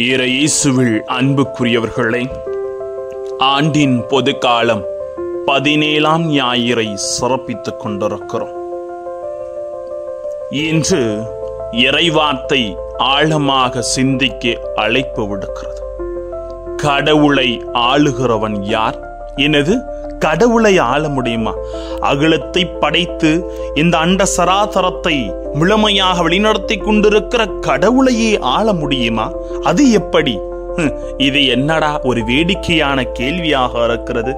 இயேசுவில் அன்புக்குரியவர்களே, ஆண்டின் பொது காலம் 17ஆம் ஞாயிறை சிறப்பித்துக் கொண்டிருக்கிறோம். இன்று இறைவார்த்தை ஆழமாக சிந்திக்க அழைப்பு விடுக்கிறது. கடவுளை ஆளுகிறவன் யார்? எனது கடவுளை ஆள முடியுமா? அகிலத்தை படைத்து இந்த அண்ட சராசரத்தை முழுமையாக வழிநடத்தி கொண்டிருக்கிற கடவுளையே ஆள முடியுமா? அது எப்படி? இது என்னடா ஒரு வேடிக்கையான கேள்வியாக இருக்கிறது.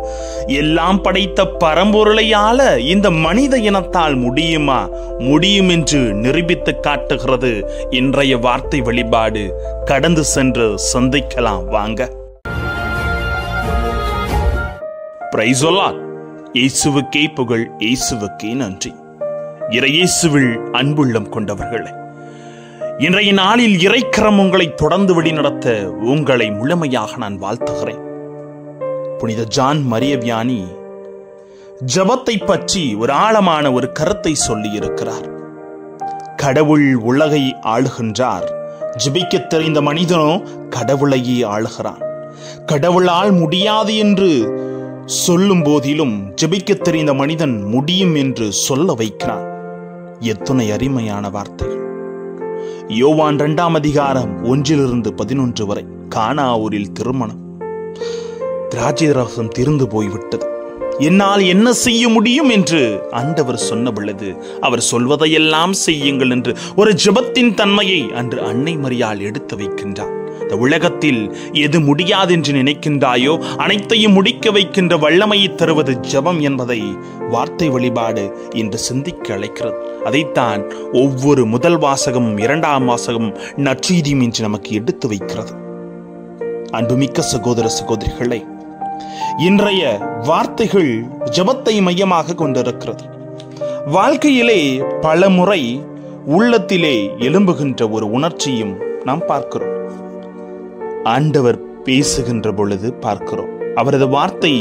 எல்லாம் படைத்த பரம்பொருளை ஆள இந்த மனித இனத்தால் முடியுமா? முடியும் என்று நிரூபித்து காட்டுகிறது இன்றைய வார்த்தை வழிபாடு. கடந்து சென்று சந்திக்கலாம் வாங்க. Praise the Lord. இயேசுவுக்கே புகழ், இயேசுவுக்கே நன்றி. இயேசுவில் அன்புள்ளம் கொண்டவர்களே, இன்றைய நாளில் இறைக்கரம் உங்களை தொடர்ந்து வழிநடத்த உங்களை முழுமையாக நான் வாழ்த்துகிறேன். புனித ஜான் மரிய வியானி ஜபத்தை பற்றி ஒரு ஆழமான ஒரு கருத்தை சொல்லி இருக்கிறார். கடவுள் உலகை ஆளுகின்றார், ஜபிக்க தெரிந்த மனிதனோ கடவுளையே ஆளுகிறான். கடவுளால் முடியாது என்று சொல்லும் போதிலும் ஜபிக்க தெரிந்த மனிதன் முடியும் என்று சொல்ல வைக்கிறான். எத்தனை அருமையான வார்த்தைகள்! யோவான் 2ஆம் அதிகாரம் 1-11 வரை. கானா ஊரில் திருமணம். திராட்சை ரசம் தீர்ந்து போய்விட்டது. என்னால் என்ன செய்ய முடியும் என்று ஆண்டவர் சொன்ன பொழுது, அவர் சொல்வதையெல்லாம் செய்யுங்கள் என்று ஒரு ஜெபத்தின் தன்மையை அன்று அன்னை மரியாள் எடுத்து வைக்கின்றார். இந்த உலகத்தில் எது முடியாது என்று நினைக்கின்றாயோ அனைத்தையும் முடிக்க வைக்கின்ற வல்லமையை தருவது ஜெபம் என்பதை வார்த்தை வழிபாடு இன்று சிந்திக்க அழைக்கிறது. அதைத்தான் ஒவ்வொரு முதல் வாசகமும் 2ஆம் வாசகமும் நற்செய்தியும் என்று நமக்கு எடுத்து வைக்கிறது. அன்புமிக்க சகோதர சகோதரிகளே, இன்றைய வார்த்தைகள் ஜெபத்தை மையமாக கொண்டிருக்கிறது. வாழ்க்கையிலே பல முறை உள்ளத்திலே எழும்புகின்ற ஒரு உணர்ச்சியும் நாம் பார்க்கிறோம். ஆண்டவர் பேசுகின்ற பொழுது பார்க்கிறோம். அவரது வார்த்தை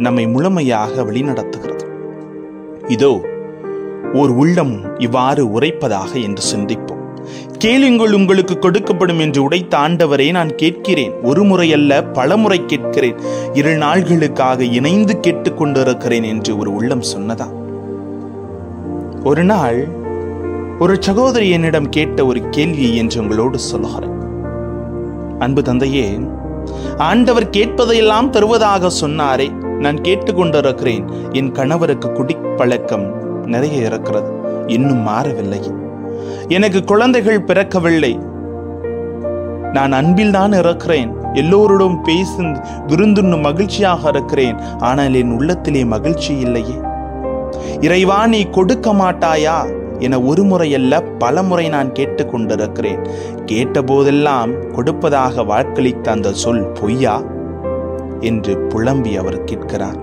நம்மை முழுமையாக வழிநடத்துகிறது. இதோ ஒரு உள்ளம் இவ்வாறு உரைப்பதாக என்று சிந்திப்போம். கேளுங்கள், உங்களுக்கு கொடுக்கப்படும் என்று உடைத்த ஆண்டவரே, நான் கேட்கிறேன். ஒரு முறை அல்ல, பல முறை கேட்கிறேன். 2 நாள்களுக்காக இணைந்து கேட்டுக்கொண்டிருக்கிறேன் என்று ஒரு உள்ளம் சொன்னதா? ஒரு நாள் ஒரு சகோதரி என்னிடம் கேட்ட ஒரு கேள்வி என்று உங்களோடு சொல்லுகிறேன். அன்பு தந்தையே, ஆண்டவர் கேட்பதையெல்லாம் தருவதாக சொன்னாரே, நான் கேட்டுக்கொண்டிருக்கிறேன். என் கணவருக்கு குடிப்பழக்கம் நிறைய இருக்கிறது, இன்னும் மாறவில்லை. எனக்கு குழந்தைகள் பிறக்கவில்லை. நான் அன்பில் தான் இருக்கிறேன், எல்லோருடன் பேசி விருந்துண்ணும் மகிழ்ச்சியாக இருக்கிறேன். ஆனால் என் உள்ளத்திலே மகிழ்ச்சி இல்லையே. இறைவா, நீ கொடுக்க மாட்டாயா என ஒரு முறை அல்ல, பல முறை நான் கேட்டுக்கொண்டிருக்கிறேன். கேட்ட போதெல்லாம் கொடுப்பதாக வாக்களித்த அந்த சொல் பொய்யா என்று புலம்பி அவர் கேட்கிறார்.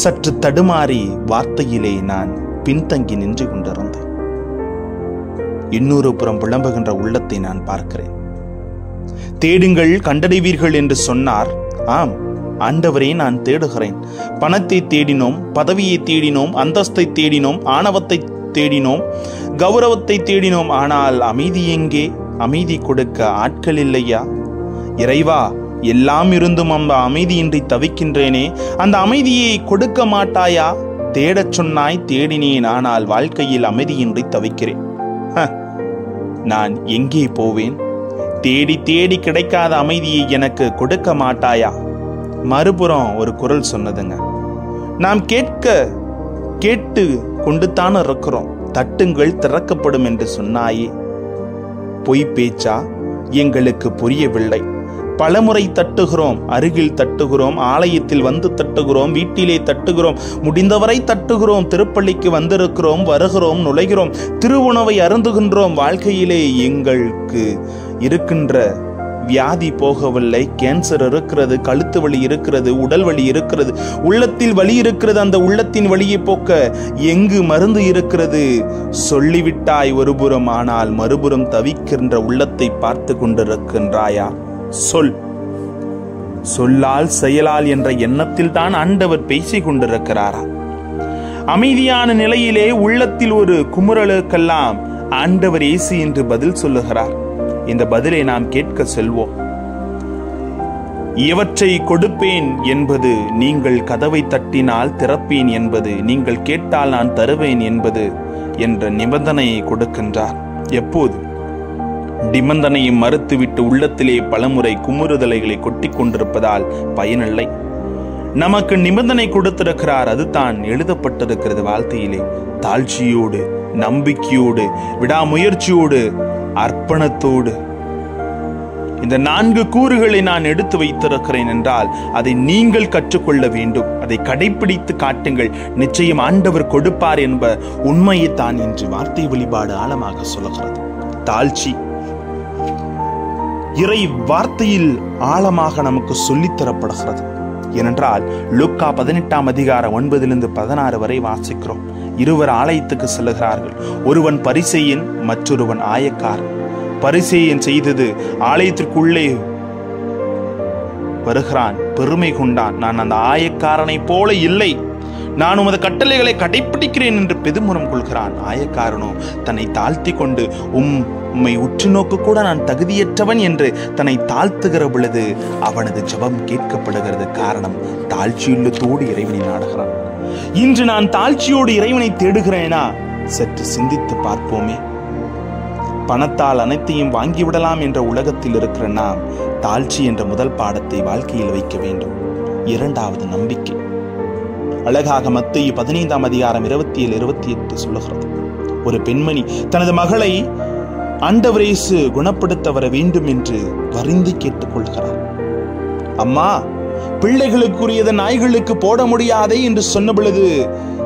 சற்று தடுமாறி வார்த்தையிலே நான் பின்தங்கி நின்று கொண்டிருந்தேன். இன்னொரு புறம் புலம்புகின்ற உள்ளத்தை நான் பார்க்கிறேன். தேடுங்கள் கண்டடைவீர்கள் என்று சொன்னார். ஆம் ஆண்டவரே, நான் தேடுகிறேன். பணத்தை தேடினோம், பதவியை தேடினோம், அந்தஸ்தை தேடினோம், ஆணவத்தை தேடினோம், கௌரவத்தை தேடினோம். ஆனால் அமைதி எங்கே? அமைதி கொடுக்க ஆட்கள் இல்லையா? இறைவா, எல்லாம் இருந்தும் அந்த அமைதியின்றி தவிக்கின்றேனே, அந்த அமைதியை கொடுக்க மாட்டாயா? தேடச் சொன்னாய், தேடினேன். ஆனால் வாழ்க்கையில் அமைதியின்றி தவிக்கிறேன். நான் எங்கே போவேன்? தேடி தேடி கிடைக்காத அமைதியை எனக்கு கொடுக்க மாட்டாயா? மறுபுறம் ஒரு குரல் சொன்னதுங்க, நாம் கேட்டு கொண்டுதான் இருக்கிறோம், தட்டுங்கள் திறக்கப்படும் என்று சொன்னாயே. பொய் பேச்சா? எங்களுக்கு புரியவில்லை. பலமுறை தட்டுகிறோம், அருகில் தட்டுகிறோம், ஆலயத்தில் வந்து தட்டுகிறோம், வீட்டிலே தட்டுகிறோம், முடிந்தவரை தட்டுகிறோம், திருப்பள்ளிக்கு வந்திருக்கிறோம், வருகிறோம், நுழைகிறோம், திருவுணவை அருந்துகின்றோம். வாழ்க்கையிலே எங்களுக்கு இருக்கின்ற வியாதி போகவில்லை. கேன்சர் இருக்கிறது, கழுத்து வலி இருக்கிறது, உடல் வலி இருக்கிறது, உள்ளத்தில் வலி இருக்கிறது. அந்த உள்ளத்தின் வலியை போக்க எங்கு மருந்து இருக்கிறது? சொல்லிவிட்டாய் ஒருபுறம், ஆனால் மறுபுறம் தவிக்கின்ற உள்ளத்தை பார்த்து கொண்டிருக்கின்றாயா? சொல்லால் செயலால் என்ற எண்ணத்தில் தான் ஆண்டவர் பேசிக் கொண்டிருக்கிறாரா? அமைதியான நிலையிலே உள்ளத்தில் ஒரு குமுறலுக்கெல்லாம் ஆண்டவர் இயேசு என்று பதில் சொல்லுகிறார். இந்த பதிலை நாம் கேட்க செல்வோம். இவற்றை கொடுப்பேன் என்பது, நீங்கள் கதவை தட்டினால் திறப்பேன் என்பது, நீங்கள் கேட்டால் நான் தருவேன் என்பது என்ற நிபந்தனையை கொடுக்கின்றார். எப்போது? நிபந்தனையை மறுத்துவிட்டு உள்ளத்திலே பலமுறை குமுறுதலைகளை கொட்டி கொண்டிருப்பதால் பயனில்லை. நமக்கு நிபந்தனை கொடுத்திருக்கிறார். அதுதான் எழுதப்பட்டிருக்கிறது வாழ்க்கையிலே. தாழ்ச்சியோடு, நம்பிக்கையோடு, விடாமுயற்சியோடு, அர்ப்பணத்தோடு இந்த 4 கூறுகளை நான் எடுத்து வைத்திருக்கிறேன் என்றால் அதை நீங்கள் கற்றுக்கொள்ள வேண்டும். அதை கடைபிடித்து காட்டுங்கள். நிச்சயம் ஆண்டவர் கொடுப்பார் என்ப உண்மையை தான் இன்று வார்த்தை வழிபாடு ஆழமாக சொல்லுகிறது. தாழ்ச்சி இறை வார்த்தையில் ஆழமாக நமக்கு சொல்லித்தரப்படுகிறது. ஏனென்றால் லூக்கா 18ஆம் அதிகாரம் 9-16 வரை வாசிக்கிறோம். இருவர் ஆலயத்துக்கு செல்லுகிறார்கள். ஒருவன் பரிசேயன், மற்றொருவன் ஆயக்காரன். பரிசேயன் செய்தது, ஆலயத்திற்குள்ளே வருகிறான், பெருமை கொண்டான். நான் அந்த ஆயக்காரனை போல இல்லை, நான் உமது கட்டளைகளை கடைபிடிக்கிறேன் என்று பெருமுறம் கொள்கிறான். ஆயக்காரனோ தன்னை தாழ்த்தி கொண்டு உம்மை உற்று நோக்க கூட நான் தகுதியற்றவன் என்று தன்னை தாழ்த்துகிற பொழுது அவனது ஜெபம் கேட்கப்படுகிறது. காரணம், தாழ்ச்சியுள்ளத்தோடு இறைவனை நாடுகிறான். இன்று நான் தாழ்ச்சியோடு இறைவனை தேடுகிறேனா? சற்று சிந்தித்து பார்ப்போமே. பணத்தால் அனைத்தையும் வாங்கிவிடலாம் என்ற உலகத்தில் இருக்கிற நாம் தாழ்ச்சி என்ற முதல் பாடத்தை வாழ்க்கையில் வைக்க வேண்டும். இரண்டாவது, நம்பிக்கை. அழகாக மத்தேயு 15ஆம் அதிகாரம் 27-28 சொல்லுகிறது. ஒரு பெண்மணி தனது மகளை ஆண்டவர் இயேசு குணப்படுத்த வர வேண்டும் என்று வருந்தி கேட்டுக்கொள்கிறார். அம்மா, பிள்ளைகளுக்குரியதை நாய்களுக்கு போட முடியாதே என்று சொன்ன பொழுது,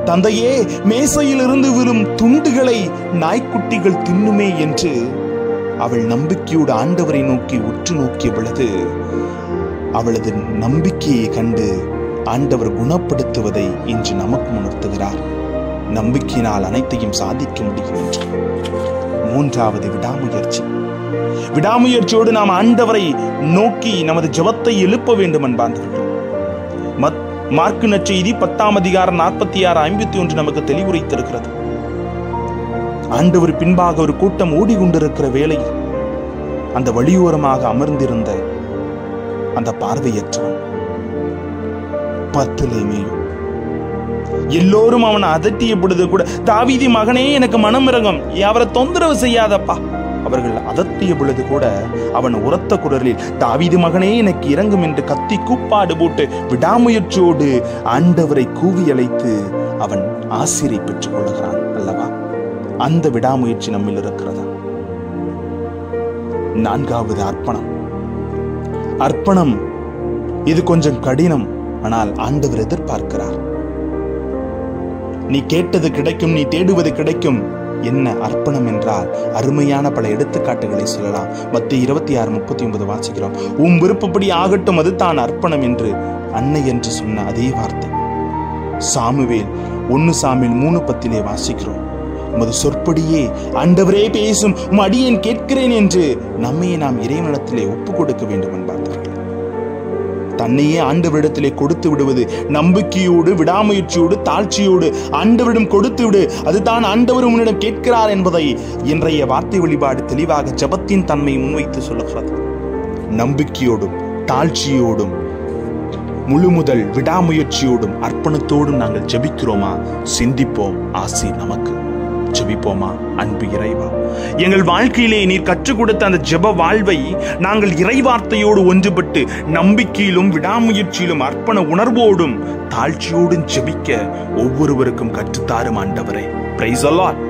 தந்தையே, மேசையில் இருந்து விழும் துண்டுகளை நாய்க்குட்டிகள் தின்னுமே என்று அவள் நம்பிக்கையோடு ஆண்டவரை நோக்கி உற்று நோக்கிய பொழுது அவளது நம்பிக்கையை கண்டு ஆண்டவர் குணப்படுத்துவதை இன்று நமக்கு உணர்த்துகிறார். நம்பிக்கையினால் அனைத்தையும் சாதிக்க முடியும் என்று. மூன்றாவது, விடாமுயற்சி. விடாமுயற்சியோடு நாம் ஆண்டவரை நோக்கி நமது ஜெபத்தை எழுப்ப வேண்டும் என்பார்கள். மார்க்கு நற்செய்தி 10ஆம் அதிகாரம் 46-51 நமக்கு தெளிவுரைத்திருக்கிறது. ஆண்டவர் பின்பாக ஒரு கூட்டம் ஓடிக்கொண்டிருக்கிற வேளையில் அந்த வழியோரமாக அமர்ந்திருந்த அந்த பார்வையற்றவன் பர்த்திலேமேயு, எல்லோரும் அவனை அதட்டிய பொழுது கூட, தாவீது மகனே, எனக்கு மனம் இரங்கும், அவரை தொந்தரவு செய்யாதப்பா. அவர்கள் அதட்டிய பொழுது கூட அவன் உரத்த குரலில், தாவீது மகனே, எனக்கு இரங்கும் என்று கத்தி கூப்பாடு போட்டு விடாமுயற்சியோடு ஆண்டவரை கூவி அழைத்து அவன் ஆசிரை பெற்றுக் கொள்கிறான் அல்லவா? அந்த விடாமுயற்சி நம்மில் இருக்கிறதா? நான்காவது, அர்ப்பணம். அர்ப்பணம் இது கொஞ்சம் கடினம், ஆனால் ஆண்டவர் எதிர்பார்க்கிறார். நீ கேட்டது கிடைக்கும், நீ தேடுவது கிடைக்கும். என்ன அர்ப்பணம் என்றால் அருமையான பல எடுத்துக்காட்டுகளை சொல்லலாம். மத்தேயு 26:39 வாசிக்கிறோம். உம் விருப்பப்படி ஆகட்டும், அது தான் அர்ப்பணம் என்று அன்னை என்று சொன்ன அதே வார்த்தை சாமுவேல் 1 சாமுவேல் 3:10 வாசிக்கிறோம். உமது சொற்படியே ஆண்டவரே பேசும், உம் அடியேன் கேட்கிறேன் என்று நம்மையே நாம் இறைவனிடத்திலே ஒப்பு கொடுக்க வேண்டும் என்பார்கள். தன்னையே ஆண்டவரிடத்திலே கொடுத்து விடுவது, நம்பிக்கையோடு, விடாமுயற்சியோடு, தாழ்ச்சியோடு ஆண்டவரிடம் கொடுத்து விடு, அதுதான் ஆண்டவர் உன்னிடம் கேட்கிறார் என்பதை இன்றைய வார்த்தை வழிபாடு தெளிவாக ஜெபத்தின் தன்மை முன்வைத்து சொல்லுகிறது. நம்பிக்கையோடும் தாழ்ச்சியோடும் முழுமுதல் விடாமுயற்சியோடும் அர்ப்பணத்தோடும் நாங்கள் ஜெபிக்கிறோமா? சிந்திப்போம். ஆசி நமக்கு. ஜெபிப்போமா? அன்பு இறைவா, எங்கள் வாழ்க்கையிலே நீர் கற்றுக் கொடுத்த அந்த ஜெப வாழ்வை நாங்கள் இறைவார்த்தையோடு ஒன்றுபட்டு நம்பிக்கையிலும் விடாமுயற்சியிலும் அர்ப்பண உணர்வோடும் தாழ்ச்சியோடும் ஜெபிக்க ஒவ்வொருவருக்கும் கற்றுத்தாரும் ஆண்டவரே. Praise the Lord.